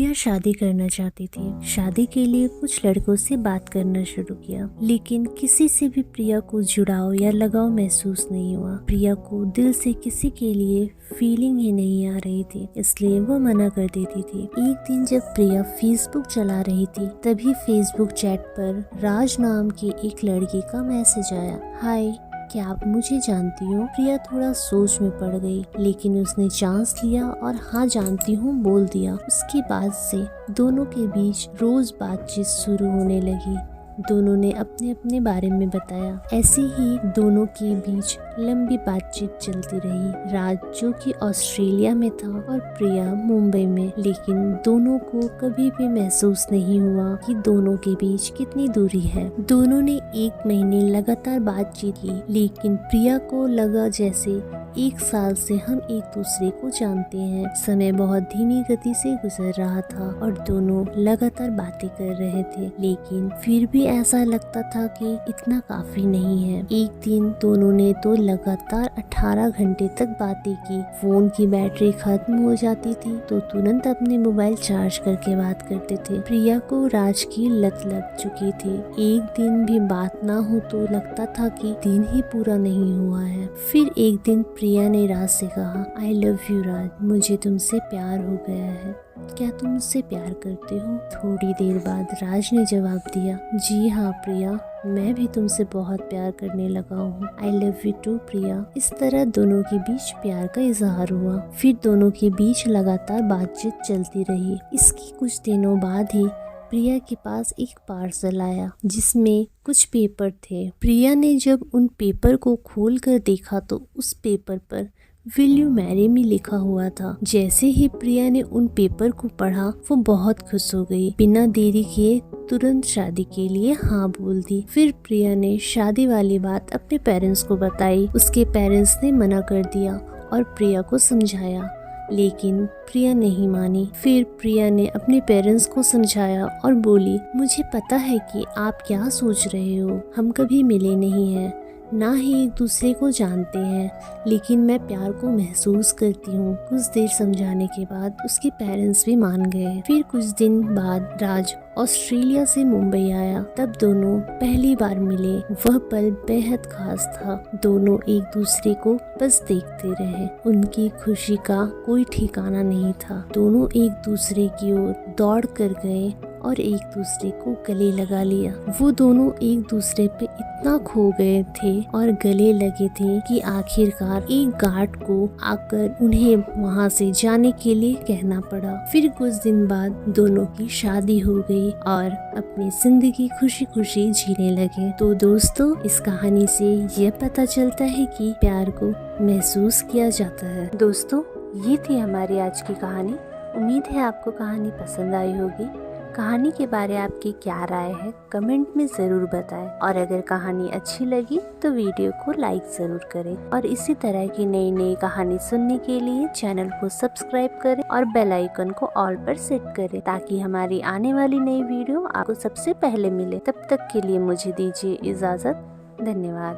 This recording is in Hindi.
प्रिया शादी करना चाहती थी। शादी के लिए कुछ लड़कों से बात करना शुरू किया, लेकिन किसी से भी प्रिया को जुड़ाव या लगाव महसूस नहीं हुआ। प्रिया को दिल से किसी के लिए फीलिंग ही नहीं आ रही थी, इसलिए वो मना कर देती थी। एक दिन जब प्रिया फेसबुक चला रही थी, तभी फेसबुक चैट पर राज नाम की एक लड़की का मैसेज आया। हाय, क्या आप मुझे जानती हो? प्रिया थोड़ा सोच में पड़ गई, लेकिन उसने चांस लिया और हाँ जानती हूँ बोल दिया। उसके बाद से दोनों के बीच रोज बातचीत शुरू होने लगी। दोनों ने अपने अपने बारे में बताया। ऐसे ही दोनों के बीच लंबी बातचीत चलती रही। राज जो कि ऑस्ट्रेलिया में था और प्रिया मुंबई में, लेकिन दोनों को कभी भी महसूस नहीं हुआ कि दोनों के बीच कितनी दूरी है। दोनों ने 1 महीने लगातार बातचीत की, लेकिन प्रिया को लगा जैसे 1 साल से हम एक दूसरे को जानते हैं। समय बहुत धीमी गति से गुजर रहा था और दोनों लगातार बातें कर रहे थे, लेकिन फिर भी ऐसा लगता था कि इतना काफी नहीं है। एक दिन दोनों ने तो लगातार 18 घंटे तक बातें की। फोन की बैटरी खत्म हो जाती थी तो तुरंत अपने मोबाइल चार्ज करके बात करते थे। प्रिया को राज की लत लग चुकी थी। एक दिन भी बात ना हो तो लगता था कि दिन ही पूरा नहीं हुआ है। फिर एक दिन प्रिया ने राज से कहा, आई लव यू राज, मुझे तुमसे प्यार हो गया है, क्या तुम मुझसे प्यार करते हो? थोड़ी देर बाद राज ने जवाब दिया, जी हाँ प्रिया, मैं भी तुमसे बहुत प्यार करने लगा हूँ। आई लव यू टू प्रिया। इस तरह दोनों के बीच प्यार का इजहार हुआ। फिर दोनों के बीच लगातार बातचीत चलती रही। इसके कुछ दिनों बाद ही प्रिया के पास एक पार्सल आया जिसमें कुछ पेपर थे। प्रिया ने जब उन पेपर को खोलकर देखा तो उस पेपर पर विल यू मैरी मी लिखा हुआ था। जैसे ही प्रिया ने उन पेपर को पढ़ा, वो बहुत खुश हो गई। बिना देरी किए तुरंत शादी के लिए हाँ बोल दी। फिर प्रिया ने शादी वाली बात अपने पेरेंट्स को बताई। उसके पेरेंट्स ने मना कर दिया और प्रिया को समझाया, लेकिन प्रिया नहीं मानी। फिर प्रिया ने अपने पेरेंट्स को समझाया और बोली, मुझे पता है कि आप क्या सोच रहे हो, हम कभी मिले नहीं हैं, ना ही एक दूसरे को जानते हैं, लेकिन मैं प्यार को महसूस करती हूँ। कुछ देर समझाने के बाद उसके पेरेंट्स भी मान गए। फिर कुछ दिन बाद राज ऑस्ट्रेलिया से मुंबई आया। तब दोनों पहली बार मिले। वह पल बेहद खास था। दोनों एक दूसरे को बस देखते रहे। उनकी खुशी का कोई ठिकाना नहीं था। दोनों एक दूसरे की ओर दौड़ कर गए और एक दूसरे को गले लगा लिया। वो दोनों एक दूसरे पे इतना खो गए थे और गले लगे थे कि आखिरकार एक गार्ड को आकर उन्हें वहाँ से जाने के लिए कहना पड़ा। फिर कुछ दिन बाद दोनों की शादी हो गई और अपनी जिंदगी खुशी खुशी जीने लगे। तो दोस्तों, इस कहानी से ये पता चलता है कि प्यार को महसूस किया जाता है। दोस्तों, ये थी हमारी आज की कहानी। उम्मीद है आपको कहानी पसंद आई होगी। कहानी के बारे आपकी क्या राय है कमेंट में ज़रूर बताएं, और अगर कहानी अच्छी लगी तो वीडियो को लाइक ज़रूर करें, और इसी तरह की नई नई कहानी सुनने के लिए चैनल को सब्सक्राइब करें और बेल आइकन को ऑल पर सेट करें, ताकि हमारी आने वाली नई वीडियो आपको सबसे पहले मिले। तब तक के लिए मुझे दीजिए इजाज़त। धन्यवाद।